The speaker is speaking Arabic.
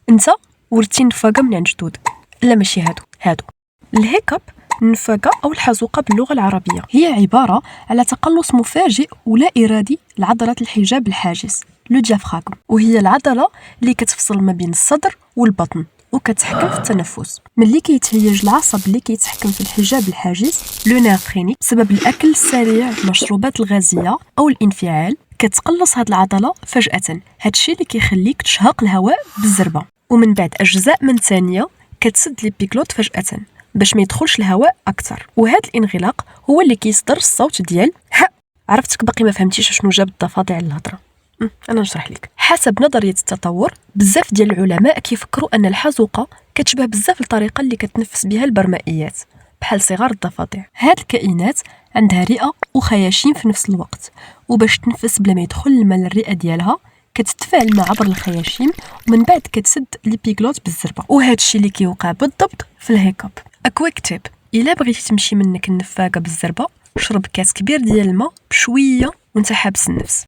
انت ولدتي نفاقه من عند جدودك. لا ماشي هادو الهيكاب. النفاقه او الحزوقه باللغه العربيه هي عباره على تقلص مفاجئ ولا ارادي لعضله الحجاب الحاجز لو ديافراغم، وهي العضله اللي كتفصل ما بين الصدر والبطن وكتحكم في التنفس. ملي كيتهيج العصب اللي كيتحكم في الحجاب الحاجز لو نيرفرينيك بسبب الاكل السريع، المشروبات الغازيه او الانفعال، كتقلص هاد العضله فجاه. هادشي اللي كيخليك تشهق الهواء بالزربه، ومن بعد اجزاء من ثانيه كتسد ليبيكلوت فجاه باش ما يدخلش الهواء اكثر. وهذا الانغلاق هو اللي كيصدر الصوت ديال ها. عرفتك باقي ما فهمتيش شنو جاب الضفادع للهضره. انا نشرح لك. حسب نظريه التطور بزاف ديال العلماء كيفكروا ان الحزوقه كتشبه بزاف الطريقه اللي كتنفس بها البرمائيات بحال صغار الضفادع. هاد الكائنات عندها رئه وخياشيم في نفس الوقت، وباش تنفس بلا ما يدخل الماء للرئه ديالها كتتفاعل الماء عبر الخياشيم ومن بعد كتسد ليبيغلوت بالزربه. وهذا الشيء اللي كيوقع بالضبط في الهيكاب. اكويك تيب: الا بغيتي تمشي منك النفاقه بالزربه، شرب كاس كبير ديال الماء بشويه وانت حابس النفس.